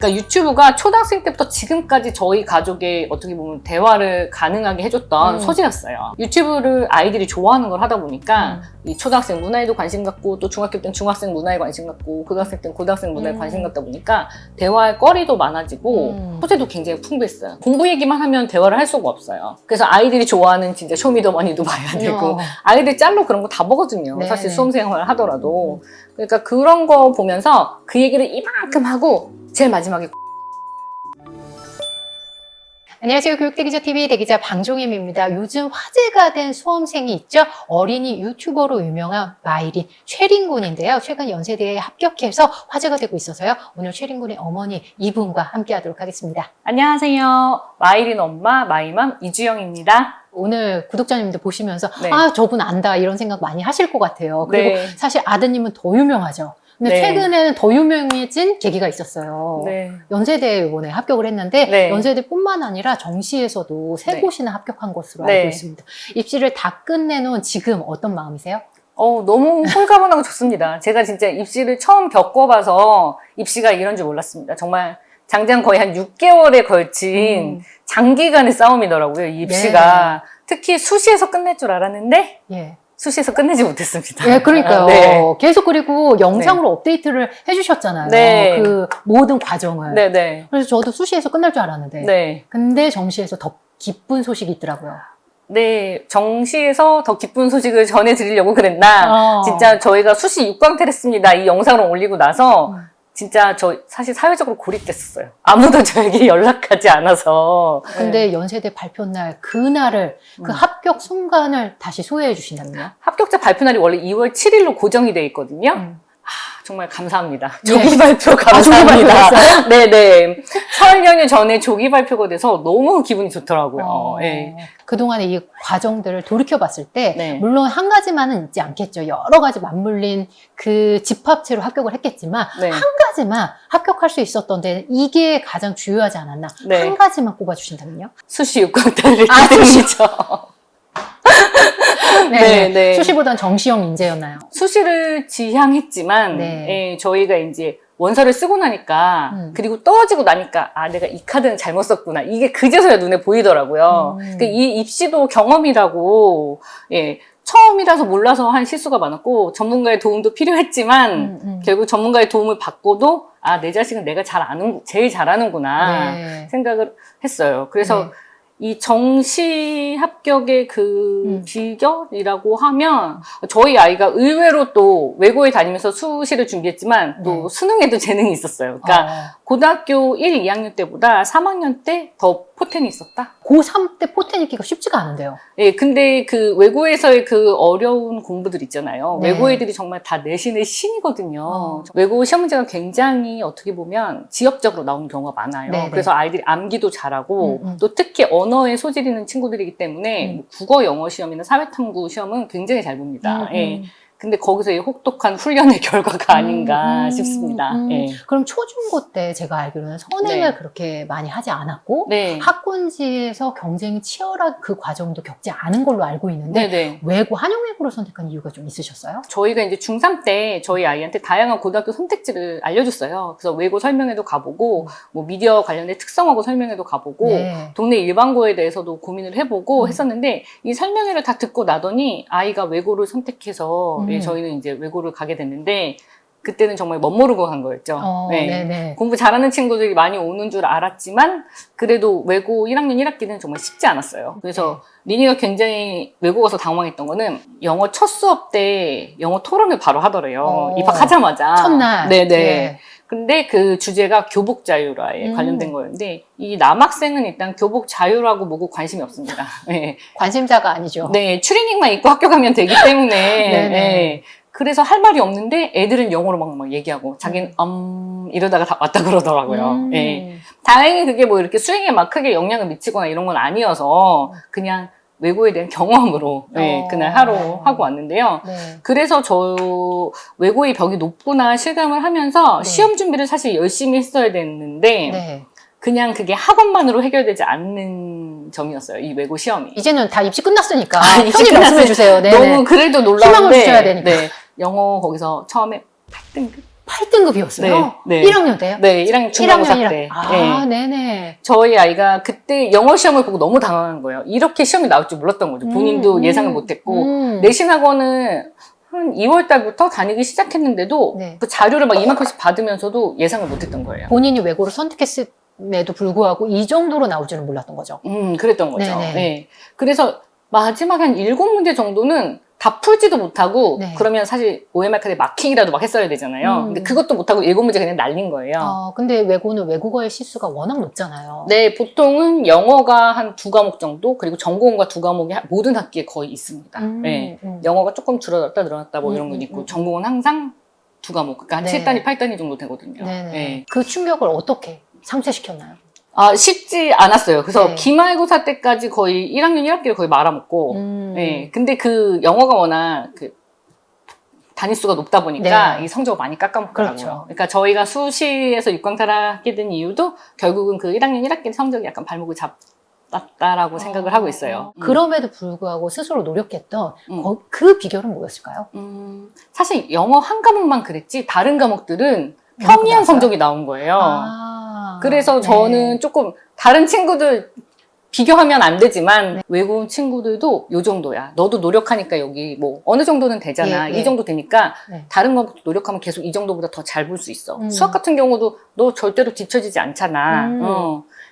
그러니까 유튜브가 초등학생 때부터 지금까지 저희 가족의 어떻게 보면 대화를 가능하게 해줬던 소재였어요. 유튜브를 아이들이 좋아하는 걸 하다 보니까 이 초등학생 문화에도 관심 갖고 또 중학교 때는 중학생 문화에 관심 갖고 고등학생 때는 고등학생 문화에 관심 갖다 보니까 대화할 거리도 많아지고 소재도 굉장히 풍부했어요. 공부 얘기만 하면 대화를 할 수가 없어요. 그래서 아이들이 좋아하는 진짜 쇼미더머니도 봐야 되고 아이들 짤로 그런 거 다 보거든요. 네네. 사실 수험생활 하더라도. 그러니까 그런 거 보면서 그 얘기를 이만큼 하고 제일 마지막에 안녕하세요. 교육대기자TV 대기자 방종임입니다. 요즘 화제가 된 수험생이 있죠. 어린이 유튜버로 유명한 마이린 최린군인데요. 최근 연세대에 합격해서 화제가 되고 있어서요. 오늘 최린군의 어머니 이분과 함께 하도록 하겠습니다. 안녕하세요. 마이린 엄마 마이맘 이주영입니다. 오늘 구독자님들 보시면서 네. 아 저분 안다 이런 생각 많이 하실 것 같아요. 그리고 네. 사실 아드님은 더 유명하죠. 근데 네. 최근에는 더 유명해진 계기가 있었어요. 네. 연세대에 이번에 합격을 했는데 네. 연세대뿐만 아니라 정시에서도 세 네. 곳이나 합격한 것으로 네. 알고 있습니다. 입시를 다 끝내놓은 지금 어떤 마음이세요? 너무 홀가분하고 좋습니다. 제가 진짜 입시를 처음 겪어봐서 입시가 이런 줄 몰랐습니다. 정말 장장 거의 한 6개월에 걸친 장기간의 싸움이더라고요, 이 입시가. 특히 수시에서 끝낼 줄 알았는데 예. 수시에서 끝내지 못했습니다. 예, 그러니까요. 네. 계속 그리고 영상으로 업데이트를 해주셨잖아요. 네. 그 모든 과정을. 네네. 그래서 저도 수시에서 끝날 줄 알았는데. 네. 근데 정시에서 더 기쁜 소식이 있더라고요. 네, 정시에서 더 기쁜 소식을 전해드리려고 그랬나. 진짜 저희가 수시 6강퇴를 했습니다. 이 영상을 올리고 나서 진짜 저 사실 사회적으로 고립됐었어요. 아무도 저에게 연락하지 않아서. 근데 연세대 발표 날 그날을 그 합격 순간을 다시 소개해 주신다면요? 합격자 발표 날이 원래 2월 7일로 고정이 돼 있거든요. 정말 감사합니다. 예. 조기 발표 조기 감사합니다. 발표였어요? 네네. 설 연휴 전에 조기 발표가 돼서 너무 기분이 좋더라고요. 네. 그동안의 이 과정들을 돌이켜봤을 때 네. 물론 한 가지만은 있지 않겠죠. 여러 가지 맞물린 그 집합체로 합격을 했겠지만 네. 한 가지만 합격할 수 있었던 데는 이게 가장 주요하지 않았나. 네. 한 가지만 꼽아주신다면요? 수시 6강퇴를 아, 때문이죠. 네. 네. 수시보단 정시형 인재였나요? 수시를 지향했지만 네. 저희가 이제 원서를 쓰고 나니까 그리고 떨어지고 나니까 아 내가 이 카드는 잘못 썼구나 이게 그제서야 눈에 보이더라고요. 그러니까 이 입시도 경험이라고 처음이라서 몰라서 한 실수가 많았고 전문가의 도움도 필요했지만 결국 전문가의 도움을 받고도 아 내 자식은 내가 제일 잘하는구나 네. 생각을 했어요. 그래서 네. 이 정시 합격의 그 비결이라고 하면 저희 아이가 의외로 또 외고에 다니면서 수시를 준비했지만 또 수능에도 재능이 있었어요. 그러니까 고등학교 1, 2학년 때보다 3학년 때 더 포텐이 있었다? 고3 때 포텐 읽기가 쉽지가 않은데요. 예, 근데 그 외고에서의 그 어려운 공부들 있잖아요. 네. 외고 애들이 정말 다 내신의 신이거든요. 외고 시험 문제가 굉장히 어떻게 보면 지역적으로 나오는 경우가 많아요. 네네. 그래서 아이들이 암기도 잘하고 또 특히 언어에 소질 있는 친구들이기 때문에 뭐 국어, 영어 시험이나 사회탐구 시험은 굉장히 잘 봅니다. 예. 근데 거기서 이 혹독한 훈련의 결과가 아닌가 싶습니다. 예. 그럼 초중고 때 제가 알기로는 선행을 네. 그렇게 많이 하지 않았고 네. 학군지에서 경쟁이 치열한 그 과정도 겪지 않은 걸로 알고 있는데 네네. 외고, 한영외고를 선택한 이유가 좀 있으셨어요? 저희가 이제 중3 때 저희 아이한테 다양한 고등학교 선택지를 알려줬어요. 그래서 외고 설명회도 가보고, 뭐 미디어 관련된 특성화고 설명회도 가보고, 네. 동네 일반고에 대해서도 고민을 해보고 했었는데, 이 설명회를 다 듣고 나더니 아이가 외고를 선택해서 저희는 이제 외고를 가게 됐는데, 그때는 정말 멋모르고 간 거였죠. 네네. 공부 잘하는 친구들이 많이 오는 줄 알았지만 그래도 외고 1학년 1학기는 정말 쉽지 않았어요. 그래서 리니가 굉장히 외고 가서 당황했던 거는 영어 첫 수업 때 영어 토론을 바로 하더래요. 입학하자마자. 첫날. 네네. 네. 근데 그 주제가 교복 자유라에 관련된 거였는데 이 남학생은 일단 교복 자유라고 뭐고 관심이 없습니다. 네. 관심자가 아니죠. 네, 추리닝만 입고 학교 가면 되기 때문에 네네. 그래서 할 말이 없는데 애들은 영어로 막 얘기하고 자기는 이러다가 다 왔다 그러더라고요. 예. 다행히 그게 뭐 이렇게 수행에 막 크게 영향을 미치거나 이런 건 아니어서 그냥 외고에 대한 경험으로 그날 하루 하고 왔는데요. 네. 그래서 저 외고의 벽이 높구나 실감을 하면서 시험 준비를 사실 열심히 했어야 됐는데 네. 그냥 그게 학원만으로 해결되지 않는 점이었어요. 이 외고 시험이. 이제는 다 입시 끝났으니까 입시 편히 말씀해 주세요. 네네. 너무 그래도 놀라운데 희망을 주셔야 되니까. 네, 영어 거기서 처음에 8등급? 8등급이었어요? 네. 1학년 때요? 네, 1학년 중간고사 1학년이라. 때. 아, 네. 네네. 저희 아이가 그때 영어 시험을 보고 너무 당황한 거예요. 이렇게 시험이 나올 줄 몰랐던 거죠. 본인도 예상을 못했고. 내신 학원은 한 2월 달부터 다니기 시작했는데도 네. 그 자료를 막 이만큼씩 받으면서도 예상을 못했던 거예요. 본인이 외고를 선택했음에도 불구하고 이 정도로 나올 줄은 몰랐던 거죠. 그랬던 거죠. 네네. 네. 그래서 마지막 한 7문제 정도는 다 풀지도 못하고 네. 그러면 사실 OMR 카드 마킹이라도 막 했어야 되잖아요. 근데 그것도 못하고 7문제 그냥 날린 거예요. 근데 외고는 외국어의 실수가 워낙 높잖아요. 네, 보통은 영어가 한 2과목 정도, 그리고 전공과 2과목이 모든 학기에 거의 있습니다. 네. 영어가 조금 줄어들었다 늘어났다 뭐 이런 건 있고, 전공은 항상 2과목, 그러니까 한 네. 7단위, 8단위 정도 되거든요. 네네. 네. 그 충격을 어떻게 상쇄시켰나요? 아, 쉽지 않았어요. 그래서 네. 기말고사 때까지 거의 1학년 1학기를 거의 말아먹고, 네. 근데 그 영어가 워낙 그 단위수가 높다 보니까 네. 이 성적을 많이 깎아먹더라고요. 그렇죠. 그러니까 저희가 수시에서 6강탈을 하게 된 이유도 결국은 그 1학년 1학기 성적이 약간 발목을 잡았다라고 생각을 하고 있어요. 그럼에도 불구하고 스스로 노력했던 그 비결은 뭐였을까요? 사실 영어 한 과목만 그랬지 다른 과목들은 평이한 성적이 나온 거예요. 그래서 저는 조금 다른 친구들 비교하면 안 되지만 외국 친구들도 요 정도야. 너도 노력하니까 여기 뭐 어느 정도는 되잖아. 이 정도 되니까 다른 거 노력하면 계속 이 정도보다 더 잘 볼 수 있어. 수학 같은 경우도 너 절대로 뒤처지지 않잖아.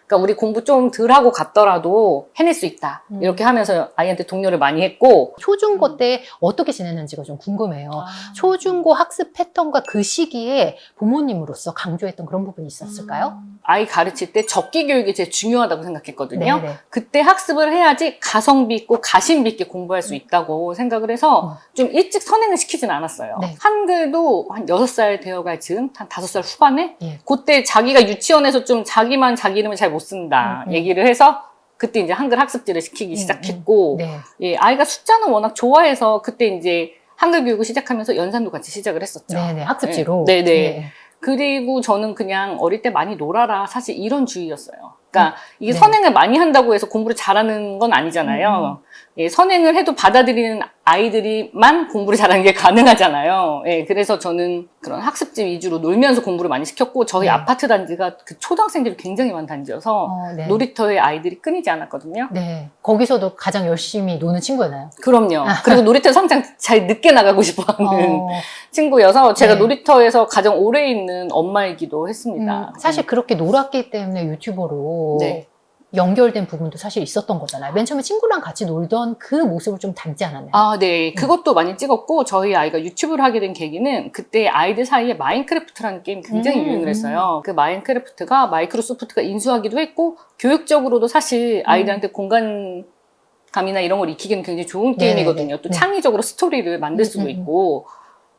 그러니까 우리 공부 좀 덜 하고 갔더라도 해낼 수 있다. 이렇게 하면서 아이한테 독려를 많이 했고. 초중고 때 어떻게 지냈는지가 좀 궁금해요. 초중고 학습 패턴과 그 시기에 부모님으로서 강조했던 그런 부분이 있었을까요? 아이 가르칠 때 적기 교육이 제일 중요하다고 생각했거든요. 네네. 그때 학습을 해야지 가성비 있고 가심비 있게 공부할 수 있다고 생각을 해서 좀 일찍 선행을 시키진 않았어요. 네. 한글도 한 6살 되어갈 즈음, 한 5살 후반에 예. 그때 자기가 유치원에서 좀 자기만 자기 이름을 잘 못 쓴다 얘기를 해서 그때 이제 한글 학습지를 시키기 시작했고 네. 예, 아이가 숫자는 워낙 좋아해서 그때 이제 한글 교육을 시작하면서 연산도 같이 시작을 했었죠. 네네. 학습지로. 네네. 네. 그리고 저는 그냥 어릴 때 많이 놀아라. 사실 이런 주의였어요. 그러니까 이게 네. 선행을 많이 한다고 해서 공부를 잘하는 건 아니잖아요. 예, 선행을 해도 받아들이는 아이들이만 공부를 잘하는 게 가능하잖아요. 예, 그래서 저는 그런 학습지 위주로 놀면서 공부를 많이 시켰고 저희 네. 아파트 단지가 그 초등학생들이 굉장히 많은 단지여서 네. 놀이터에 아이들이 끊이지 않았거든요. 네. 거기서도 가장 열심히 노는 친구였나요? 그럼요. 그리고 놀이터에서 항상 잘 늦게 나가고 싶어하는 친구여서 제가 네. 놀이터에서 가장 오래 있는 엄마이기도 했습니다. 사실 그렇게 놀았기 때문에 유튜버로 네. 연결된 부분도 사실 있었던 거잖아요. 맨 처음에 친구랑 같이 놀던 그 모습을 좀 닮지 않았나요? 아, 네. 그것도 많이 찍었고 저희 아이가 유튜브를 하게 된 계기는 그때 아이들 사이에 마인크래프트라는 게임 굉장히 유행을 했어요. 그 마인크래프트가 마이크로소프트가 인수하기도 했고 교육적으로도 사실 아이들한테 공간감이나 이런 걸 익히기는 굉장히 좋은 게임이거든요. 또 창의적으로 스토리를 만들 수도 있고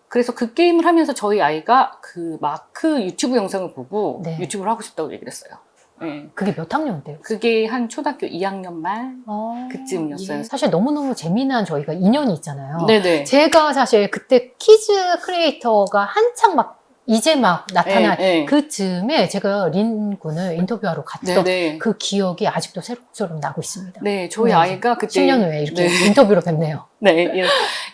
그래서 그 게임을 하면서 저희 아이가 그 마크 유튜브 영상을 보고 유튜브를 하고 싶다고 얘기를 했어요. 네. 그게 몇 학년 때요? 그게 한 초등학교 2학년 말 그쯤이었어요. 예. 사실 너무너무 재미난 저희가 인연이 있잖아요. 네네. 제가 사실 그때 키즈 크리에이터가 한창 막 이제 막 나타날 그 즈음에 제가 린 군을 인터뷰하러 갔던 그 기억이 아직도 새록새록 나고 있습니다. 네, 저희 아이가 그때 10년 후에 이렇게 인터뷰로 뵙네요. 네,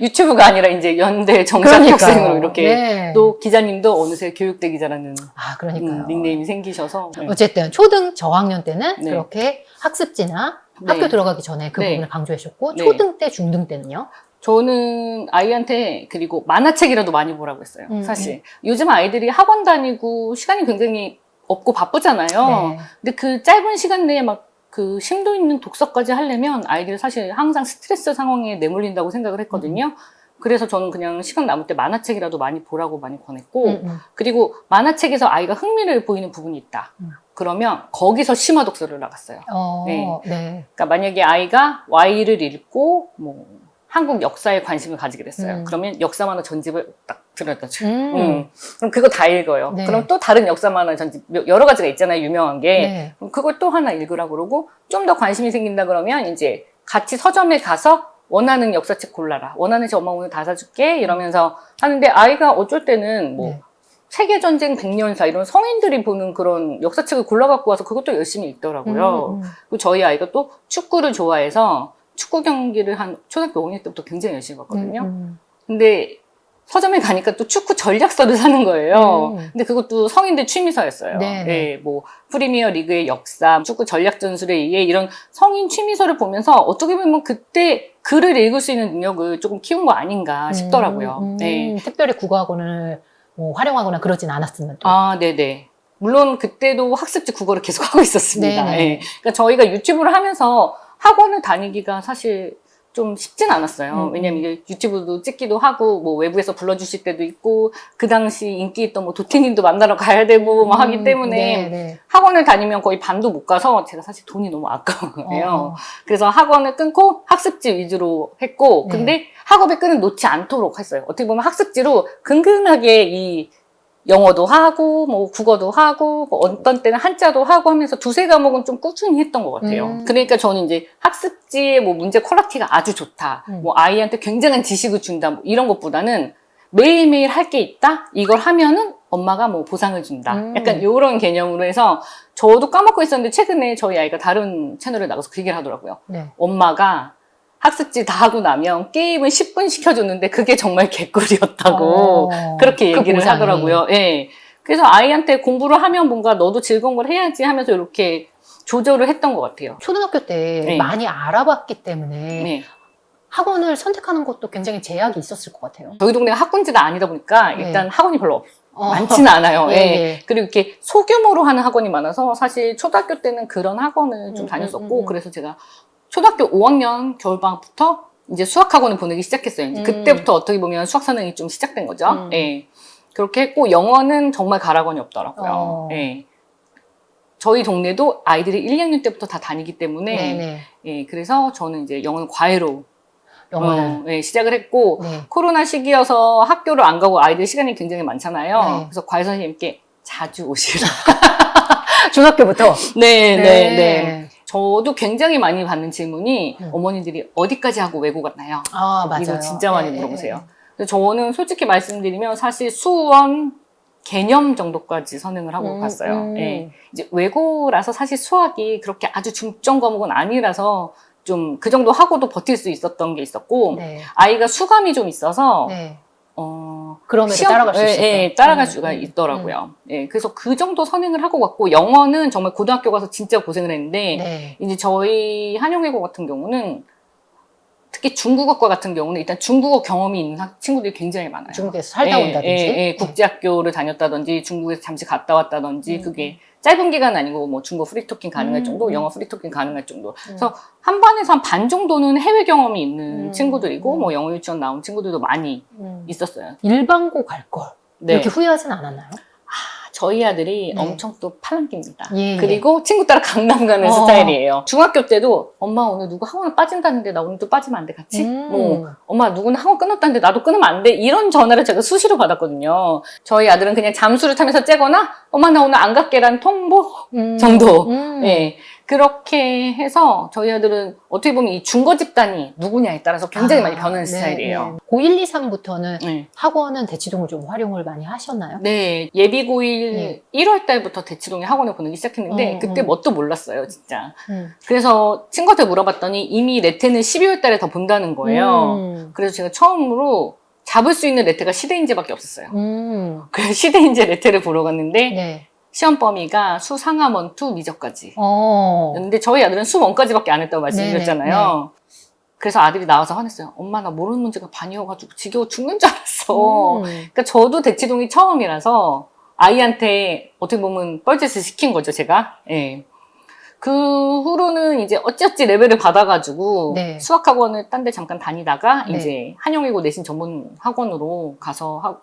유튜브가 아니라 이제 연대 정상학생으로 이렇게 또 기자님도 어느새 교육대 기자라는 그러니까요. 닉네임이 생기셔서 어쨌든 초등 저학년 때는 그렇게 학습지나 학교 들어가기 전에 그 부분을 강조하셨고 초등 때 중등 때는요? 저는 아이한테 그리고 만화책이라도 많이 보라고 했어요. 사실 요즘 아이들이 학원 다니고 시간이 굉장히 없고 바쁘잖아요. 근데 그 짧은 시간 내에 막 그 심도 있는 독서까지 하려면 아이들이 사실 항상 스트레스 상황에 내몰린다고 생각을 했거든요. 그래서 저는 그냥 시간 남을 때 만화책이라도 많이 보라고 많이 권했고 그리고 만화책에서 아이가 흥미를 보이는 부분이 있다. 그러면 거기서 심화 독서를 나갔어요. 그러니까 만약에 아이가 Y를 읽고 뭐 한국 역사에 관심을 가지게 됐어요. 그러면 역사 만화 전집을 딱 들었다. 그럼 그거 다 읽어요. 그럼 또 다른 역사 만화 전집 여러 가지가 있잖아요. 유명한 게. 그럼 그걸 또 하나 읽으라 그러고 좀 더 관심이 생긴다 그러면 이제 같이 서점에 가서 원하는 역사책 골라라. 원하는 책 엄마 오늘 다 사줄게. 이러면서 하는데 아이가 어쩔 때는 뭐 세계전쟁 100년사 이런 성인들이 보는 그런 역사책을 골라갖고 와서 그것도 열심히 읽더라고요. 그리고 저희 아이가 또 축구를 좋아해서 축구 경기를 한 초등학교 5학년 때부터 굉장히 열심히 봤거든요. 근데 서점에 가니까 또 축구 전략서를 사는 거예요. 근데 그것도 성인들 취미서였어요. 네. 예, 뭐 프리미어 리그의 역사, 축구 전략 전술에 의해 이런 성인 취미서를 보면서 어떻게 보면 그때 글을 읽을 수 있는 능력을 조금 키운 거 아닌가 싶더라고요. 네. 특별히 국어학원을 뭐 활용하거나 그러진 않았으면 또. 아, 네네. 물론 그때도 학습지 국어를 계속 하고 있었습니다. 네네. 예. 그러니까 저희가 유튜브를 하면서 학원을 다니기가 사실 좀 쉽진 않았어요. 왜냐면 이게 유튜브도 찍기도 하고, 뭐 외부에서 불러주실 때도 있고, 그 당시 인기 있던 뭐 도티님도 만나러 가야 되고, 막 하기 때문에 네네. 학원을 다니면 거의 반도 못 가서 제가 사실 돈이 너무 아까운 거예요. 그래서 학원을 끊고 학습지 위주로 했고, 근데 학업의 끈을 놓지 않도록 했어요. 어떻게 보면 학습지로 근근하게 이 영어도 하고, 뭐, 국어도 하고, 뭐 어떤 때는 한자도 하고 하면서 두세 과목은 좀 꾸준히 했던 것 같아요. 그러니까 저는 이제 학습지의 뭐 문제 퀄리티가 아주 좋다. 뭐 아이한테 굉장한 지식을 준다. 뭐 이런 것보다는 매일매일 할 게 있다? 이걸 하면은 엄마가 뭐 보상을 준다. 약간 이런 개념으로 해서 저도 까먹고 있었는데 최근에 저희 아이가 다른 채널에 나가서 그 얘기를 하더라고요. 네. 엄마가 학습지 다 하고 나면 게임을 10분 시켜줬는데 그게 정말 개꿀이었다고 그렇게 얘기를 보상이. 하더라고요. 예. 그래서 아이한테 공부를 하면 뭔가 너도 즐거운 걸 해야지 하면서 이렇게 조절을 했던 것 같아요. 초등학교 때 네. 많이 알아봤기 때문에 네. 학원을 선택하는 것도 굉장히 제약이 있었을 것 같아요. 저희 동네가 학군지가 아니다 보니까 일단 학원이 별로 많지는 않아요. 예, 예. 예. 그리고 이렇게 소규모로 하는 학원이 많아서 사실 초등학교 때는 그런 학원을 좀 다녔었고 그래서 제가 초등학교 5학년 겨울방학부터 이제 수학학원을 보내기 시작했어요. 이제 그때부터 어떻게 보면 수학 선행이 좀 시작된 거죠. 예. 그렇게 했고, 영어는 정말 가락원이 없더라고요. 예. 저희 동네도 아이들이 1, 2학년 때부터 다 다니기 때문에, 네네. 예. 그래서 저는 이제 영어는 과외로 영어를. 예, 시작을 했고, 네. 코로나 시기여서 학교를 안 가고 아이들 시간이 굉장히 많잖아요. 네. 그래서 과외 선생님께 자주 오시라. 중학교부터. 네. 저도 굉장히 많이 받는 질문이 어머니들이 어디까지 하고 외고 갔나요? 아, 맞아요. 이거 진짜 많이 물어보세요. 근데 저는 솔직히 말씀드리면 사실 수원 개념 정도까지 선행을 하고 갔어요. 예. 이제 외고라서 사실 수학이 그렇게 아주 중점 과목은 아니라서 좀 그 정도 하고도 버틸 수 있었던 게 있었고 네. 아이가 수감이 좀 있어서 네. 그럼에도 시험, 따라갈 수 있었다. 예, 따라갈 수가 있더라고요. 예, 그래서 그 정도 선행을 하고 갔고 영어는 정말 고등학교 가서 진짜 고생을 했는데 네. 이제 저희 한영외고 같은 경우는 특히 중국어과 같은 경우는 일단 중국어 경험이 있는 친구들이 굉장히 많아요. 중국에서 살다 온다든지. 국제학교를 다녔다든지 중국에서 잠시 갔다 왔다든지 그게 짧은 기간 아니고 뭐 중국어 프리토킹 가능할 정도, 영어 프리토킹 가능할 정도. 그래서 한 반에서 한 반 정도는 해외 경험이 있는 친구들이고 뭐 영어 유치원 나온 친구들도 많이 있었어요. 일반고 갈 걸. 네. 이렇게 후회하진 않았나요? 저희 아들이 네. 엄청 또 팔랑깁니다. 예, 그리고 친구 따라 강남 가는 스타일이에요. 중학교 때도 엄마 오늘 누구 학원을 빠진다는데 나 오늘 또 빠지면 안 돼 같이? 뭐 엄마 누구는 학원 끊었다는데 나도 끊으면 안 돼? 이런 전화를 제가 수시로 받았거든요. 저희 아들은 그냥 잠수를 타면서 째거나 엄마 나 오늘 안 갈게라는 통보 정도. 예. 그렇게 해서 저희 아들은 어떻게 보면 이 중거 집단이 누구냐에 따라서 굉장히 많이 변하는 스타일이에요. 고1, 2, 3부터는 네. 학원은 대치동을 좀 활용을 많이 하셨나요? 네, 예비 고1 1월 달부터 대치동에 학원을 보내기 시작했는데 그때 뭣도 몰랐어요, 진짜. 그래서 친구한테 물어봤더니 이미 레테는 12월 달에 더 본다는 거예요. 그래서 제가 처음으로 잡을 수 있는 레테가 시대인재밖에 없었어요. 그래서 시대인재 레테를 보러 갔는데 네. 시험 범위가 수 상암 1, 2 미적까지. 어. 근데 저희 아들은 수 1까지밖에 안 했다고 말씀드렸잖아요. 그래서 아들이 나와서 화냈어요. 엄마 나 모르는 문제가 반이어가지고 지겨워 죽는 줄 알았어. 그러니까 저도 대치동이 처음이라서 아이한테 어떻게 보면 뻘짓을 시킨 거죠, 제가. 예. 그 후로는 이제 어찌어찌 레벨을 받아가지고 네. 수학학원을 딴 데 잠깐 다니다가 네. 이제 한영외고 내신 전문 학원으로 가서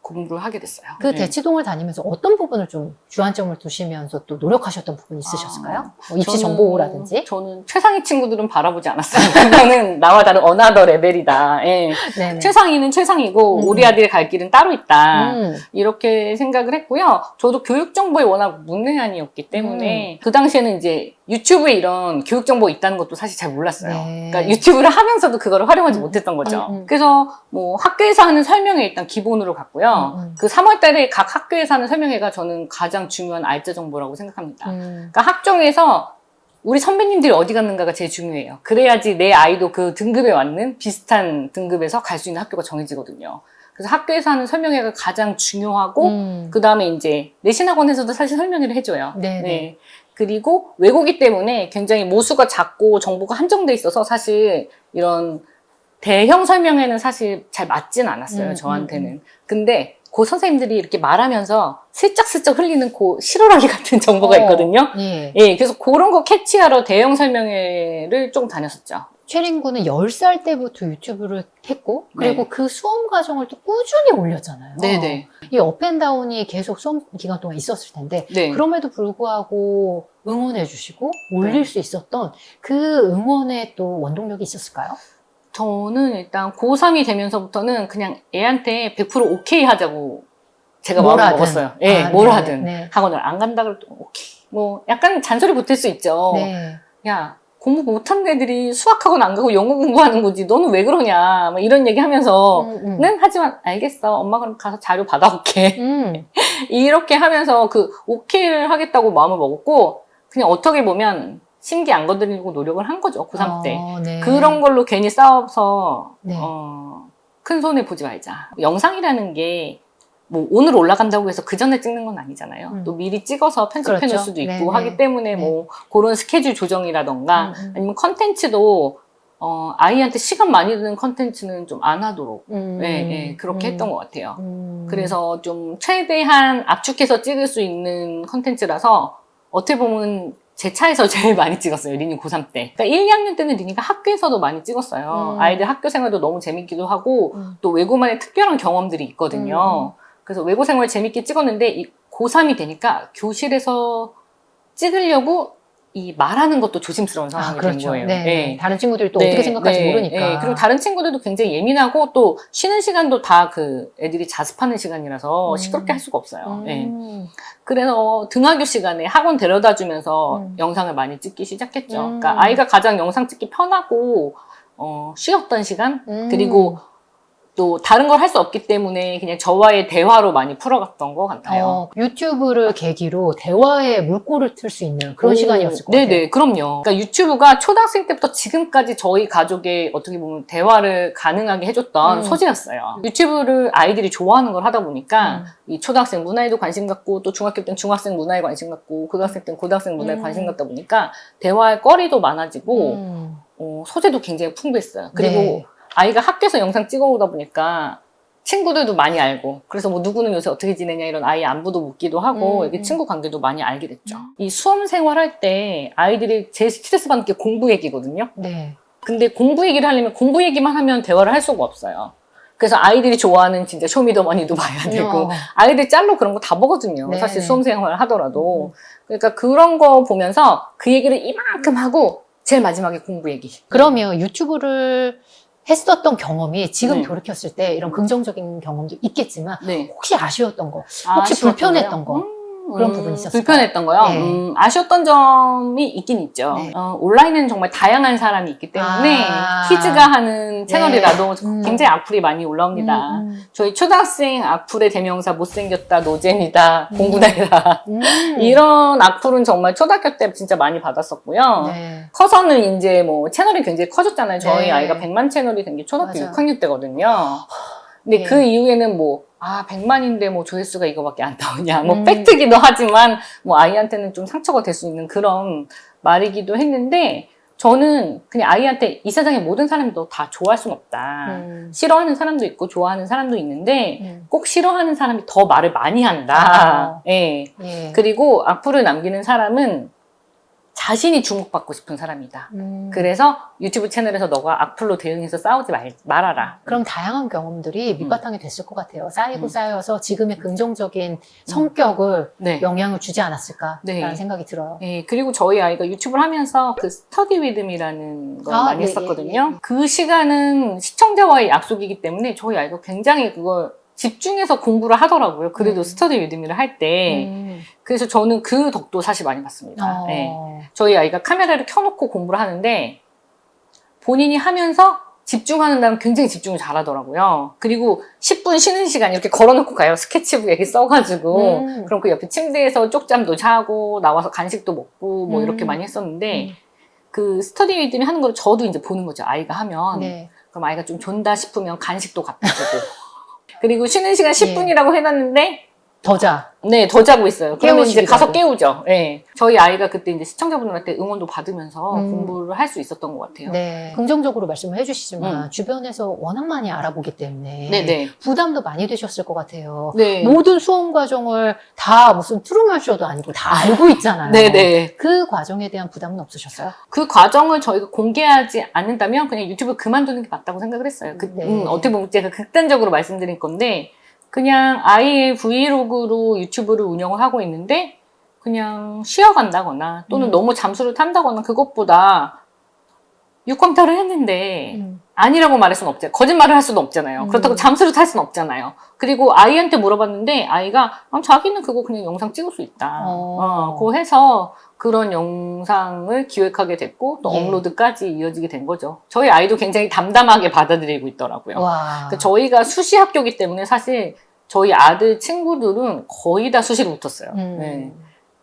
공부를 하게 됐어요. 그 네. 대치동을 다니면서 어떤 부분을 좀 주안점을 두시면서 또 노력하셨던 부분이 있으셨을까요? 뭐 입시 정보라든지? 저는 최상위 친구들은 바라보지 않았어요. 그거는 나와 다른 어나더 레벨이다. 예. 네네. 최상위는 최상이고 우리 아들이 갈 길은 따로 있다. 음. 이렇게 생각을 했고요. 저도 교육 정보에 워낙 문외한이었기 때문에 그 당시에는 이제 유튜브에 이런 교육 정보 있다는 것도 사실 잘 몰랐어요. 네. 그러니까 유튜브를 하면서도 그거를 활용하지 못했던 거죠. 그래서 뭐 학교에서 하는 설명회 일단 기본으로 갔고요. 그 3월 달에 각 학교에서 하는 설명회가 저는 가장 중요한 알짜 정보라고 생각합니다. 그러니까 학종에서 우리 선배님들이 어디 갔는가가 제일 중요해요. 그래야지 내 아이도 그 등급에 맞는 비슷한 등급에서 갈 수 있는 학교가 정해지거든요. 그래서 학교에서 하는 설명회가 가장 중요하고 그 다음에 이제 내신학원에서도 사실 설명회를 해줘요. 네네. 네. 그리고 외고기 때문에 굉장히 모수가 작고 정보가 한정돼 있어서 사실 이런 대형 설명회는 사실 잘 맞진 않았어요. 저한테는. 근데 그 선생님들이 이렇게 말하면서 슬쩍슬쩍 흘리는 그 실오라기 같은 정보가 있거든요. 예. 예, 그래서 그런 거 캐치하러 대형 설명회를 좀 다녔었죠. 최린군은 10살 때부터 유튜브를 했고, 그리고 네. 그 수험 과정을 또 꾸준히 올렸잖아요. 네네. 이 업앤다운이 계속 수험 기간 동안 있었을 텐데, 네. 그럼에도 불구하고 응원해 주시고 올릴 수 있었던 그 응원의 또 원동력이 있었을까요? 저는 일단 고3이 되면서부터는 그냥 애한테 100% 오케이 하자고 제가 뭘 마음을 하든. 먹었어요. 예, 뭘 네, 하든. 네. 학원을 안 간다 그래도 오케이. 뭐 약간 잔소리 보탤 수 있죠. 네. 야, 공부 못하는 애들이 수학학원 안 가고 영어 공부하는 거지. 너는 왜 그러냐. 막 이런 얘기 하면서는 하지만 알겠어. 엄마 그럼 가서 자료 받아올게. 이렇게 하면서 그 오케이를 하겠다고 마음을 먹었고 그냥 어떻게 보면 심기 안 건드리려고 노력을 한 거죠. 고3 때. 네. 그런 걸로 괜히 싸워서 네. 큰 손해 보지 말자. 영상이라는 게 뭐 오늘 올라간다고 해서 그 전에 찍는 건 아니잖아요. 또 미리 찍어서 편집해 놓을 그렇죠. 수도 있고 네네. 하기 때문에 뭐 그런 스케줄 조정이라던가 아니면 컨텐츠도 아이한테 시간 많이 드는 컨텐츠는 좀 안 하도록 그렇게 했던 것 같아요. 그래서 좀 최대한 압축해서 찍을 수 있는 컨텐츠라서 어떻게 보면 제 차에서 제일 많이 찍었어요. 리니 고3 때. 그러니까 1, 2학년 때는 리니가 학교에서도 많이 찍었어요. 아이들 학교 생활도 너무 재밌기도 하고 또 외고만의 특별한 경험들이 있거든요. 그래서 외고 생활 재밌게 찍었는데 이 고3이 되니까 교실에서 찍으려고 이 말하는 것도 조심스러운 상황이 된 거예요. 네. 네. 다른 친구들이 또 어떻게 생각할지 모르니까. 네. 그리고 다른 친구들도 굉장히 예민하고 또 쉬는 시간도 다 그 애들이 자습하는 시간이라서 시끄럽게 할 수가 없어요. 네. 그래서 등하교 시간에 학원 데려다 주면서 영상을 많이 찍기 시작했죠. 그러니까 아이가 가장 영상 찍기 편하고 쉬었던 시간 그리고 또 다른 걸 할 수 없기 때문에 그냥 저와의 대화로 많이 풀어갔던 것 같아요. 유튜브를 계기로 대화의 물꼬를 틀 수 있는 그런 시간이었을 것 같아요. 네네, 그럼요. 그러니까 유튜브가 초등학생 때부터 지금까지 저희 가족의 어떻게 보면 대화를 가능하게 해줬던 소재였어요. 유튜브를 아이들이 좋아하는 걸 하다 보니까 이 초등학생 문화에도 관심 갖고 또 중학교 때는 중학생 문화에 관심 갖고 고등학생 때는 고등학생 문화에 관심 갖다 보니까 대화할 거리도 많아지고 소재도 굉장히 풍부했어요. 그리고 네. 아이가 학교에서 영상 찍어오다 보니까 친구들도 많이 알고 그래서 뭐 누구는 요새 어떻게 지내냐 이런 아이 안부도 묻기도 하고 이렇게 친구 관계도 많이 알게 됐죠. 이 수험 생활할 때 아이들이 제일 스트레스 받는 게 공부 얘기거든요. 네. 근데 공부 얘기를 하려면 공부 얘기만 하면 대화를 할 수가 없어요. 그래서 아이들이 좋아하는 진짜 쇼미더머니도 봐야 되고 아이들 짤로 그런 거 다 보거든요. 네. 사실 수험 생활을 하더라도. 그러니까 그런 거 보면서 그 얘기를 이만큼 하고 제일 마지막에 공부 얘기. 그러면 유튜브를 했었던 경험이 지금 네. 돌이켰을 때 이런 긍정적인 경험도 있겠지만 네. 혹시 아쉬웠던 거, 혹시 아쉬웠던 불편했던 거요? 거 그런 부분이 있었어요? 불편했던 거요? 네. 아쉬웠던 점이 있긴 있죠. 네. 온라인에는 정말 다양한 사람이 있기 때문에 키즈가 하는 채널이라도 굉장히 악플이 많이 올라옵니다. 저희 초등학생 악플의 대명사 못생겼다, 노잼이다, 공부다이다 이런 악플은 정말 초등학교 때 진짜 많이 받았었고요. 네. 커서는 이제 뭐 채널이 굉장히 커졌잖아요. 저희 네. 아이가 100만 채널이 된 게 초등학교 맞아. 6학년 때거든요. 근데 네. 그 이후에는 뭐 100만인데 뭐 조회수가 이거밖에 안 나오냐. 뭐 팩트기도 하지만 뭐 아이한테는 좀 상처가 될 수 있는 그런 말이기도 했는데 저는 그냥 아이한테 이 세상의 모든 사람이 너 다 좋아할 순 없다. 싫어하는 사람도 있고 좋아하는 사람도 있는데 꼭 싫어하는 사람이 더 말을 많이 한다. 예. 그리고 악플을 남기는 사람은 자신이 주목받고 싶은 사람이다. 그래서 유튜브 채널에서 너가 악플로 대응해서 싸우지 말아라. 그럼 다양한 경험들이 밑바탕이 됐을 것 같아요. 쌓이고 쌓여서 지금의 긍정적인 성격을 영향을 주지 않았을까라는 생각이 들어요. 네, 그리고 저희 아이가 유튜브를 하면서 그 스터디 리듬이라는 걸 많이 했었거든요. 그 시간은 시청자와의 약속이기 때문에 저희 아이가 굉장히 그걸 집중해서 공부를 하더라고요. 그래도 스터디 리듬을 할 때. 그래서 저는 그 덕도 사실 많이 봤습니다. 네. 저희 아이가 카메라를 켜놓고 공부를 하는데 본인이 하면서 집중하는다면 굉장히 집중을 잘하더라고요. 그리고 10분 쉬는 시간 이렇게 걸어놓고 가요. 스케치북 이렇게 써가지고. 그럼 그 옆에 침대에서 쪽잠도 자고 나와서 간식도 먹고 뭐 이렇게 많이 했었는데 그 스터디 리듬이 하는 걸 저도 이제 보는 거죠. 아이가 하면. 그럼 아이가 좀 존다 싶으면 간식도 갖다 주고. 그리고 쉬는 시간 10분이라고 해놨는데 더 자. 네, 더 자고 있어요. 그러면 이제 깨우시기도 가서 하고. 깨우죠. 네. 저희 아이가 그때 이제 시청자분들한테 응원도 받으면서 공부를 할 수 있었던 것 같아요. 네. 긍정적으로 말씀을 해주시지만 음. 주변에서 워낙 많이 알아보기 때문에 네네. 부담도 많이 되셨을 것 같아요. 네. 모든 수험 과정을 다 무슨 트루먼 쇼도 아니고 다 알고 있잖아요. 네네. 그 과정에 대한 부담은 없으셨어요? 그 과정을 저희가 공개하지 않는다면 그냥 유튜브 그만두는 게 맞다고 생각을 했어요. 네. 어떻게 보면 제가 극단적으로 말씀드린 건데 그냥 아이의 브이로그로 유튜브를 운영을 하고 있는데 그냥 쉬어간다거나 또는 너무 잠수를 탄다거나 그것보다 육광탈을 했는데 아니라고 말할 수는 없잖아요. 거짓말을 할 수는 없잖아요. 그렇다고 잠수를 탈 수는 없잖아요. 그리고 아이한테 물어봤는데 아이가 자기는 그거 그냥 영상 찍을 수 있다. 그거 해서 그런 영상을 기획하게 됐고 또 예. 업로드까지 이어지게 된 거죠. 저희 아이도 굉장히 담담하게 받아들이고 있더라고요. 와. 그러니까 저희가 수시 학교이기 때문에 사실 저희 아들 친구들은 거의 다 수시를 붙었어요. 네.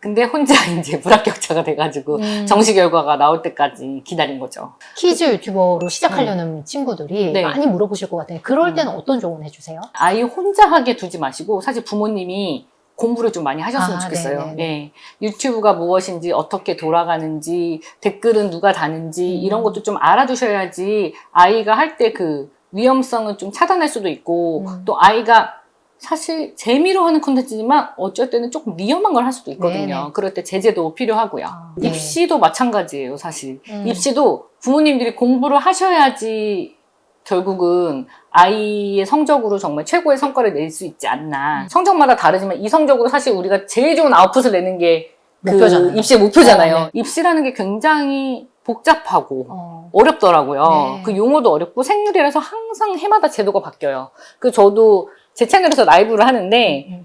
근데 혼자 이제 불합격자가 돼가지고 정시 결과가 나올 때까지 기다린 거죠. 키즈 유튜버로 시작하려는 친구들이 네. 많이 물어보실 것 같아요. 그럴 때는 어떤 조언 해주세요? 아이 혼자 하게 두지 마시고 사실 부모님이 공부를 좀 많이 하셨으면 좋겠어요. 네네네. 예. 유튜브가 무엇인지 어떻게 돌아가는지 댓글은 누가 다는지 이런 것도 좀 알아두셔야지 아이가 할 때 그 위험성을 좀 차단할 수도 있고 또 아이가 사실 재미로 하는 콘텐츠지만 어쩔 때는 조금 위험한 걸 할 수도 있거든요. 네네. 그럴 때 제재도 필요하고요. 네. 입시도 마찬가지예요, 사실. 입시도 부모님들이 공부를 하셔야지 결국은 아이의 성적으로 정말 최고의 성과를 낼 수 있지 않나. 성적마다 다르지만 이 성적으로 사실 우리가 제일 좋은 아웃풋을 내는 게 그 목표잖아요. 입시의 목표잖아요. 네. 입시라는 게 굉장히 복잡하고 어. 렵더라고요 네. 그 용어도 어렵고 생률이라서 항상 해마다 제도가 바뀌어요. 그 저도 제 채널에서 라이브를 하는데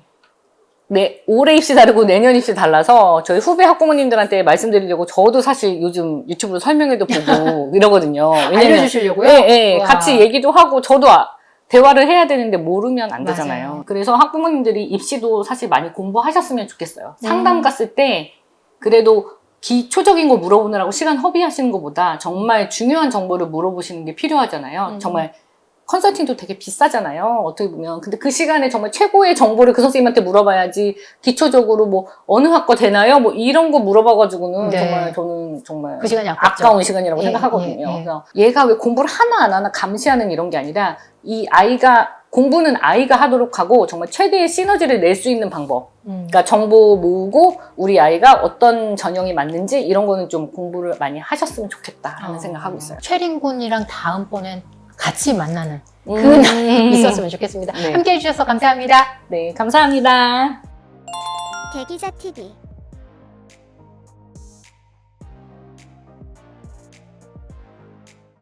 네, 올해 입시 다르고 내년 입시 달라서 저희 후배 학부모님들한테 말씀드리려고 저도 사실 요즘 유튜브로 설명회도 보고 이러거든요. 왜냐면 알려주시려고요? 네, 네, 와. 같이 얘기도 하고 저도 대화를 해야 되는데 모르면 안 되잖아요. 맞아요. 그래서 학부모님들이 입시도 사실 많이 공부하셨으면 좋겠어요. 상담 갔을 때 그래도 기초적인 거 물어보느라고 시간 허비하시는 것보다 정말 중요한 정보를 물어보시는 게 필요하잖아요. 정말 컨설팅도 되게 비싸잖아요. 어떻게 보면. 근데 그 시간에 정말 최고의 정보를 그 선생님한테 물어봐야지 기초적으로 뭐 어느 학과 되나요? 뭐 이런 거 물어봐가지고는 네. 정말 저는 정말 그 시간이 아깝죠. 아까운 시간이라고 예, 생각하거든요. 예, 예. 그래서 얘가 왜 공부를 하나 안 하나 감시하는 이런 게 아니라 이 아이가 공부는 아이가 하도록 하고 정말 최대의 시너지를 낼 수 있는 방법. 그러니까 정보 모으고 우리 아이가 어떤 전형이 맞는지 이런 거는 좀 공부를 많이 하셨으면 좋겠다라는 생각하고 있어요. 최린군이랑 다음번엔 같이 만나는 그 날이 있었으면 좋겠습니다. 네. 함께 해주셔서 감사합니다. 네, 감사합니다. 대기자 TV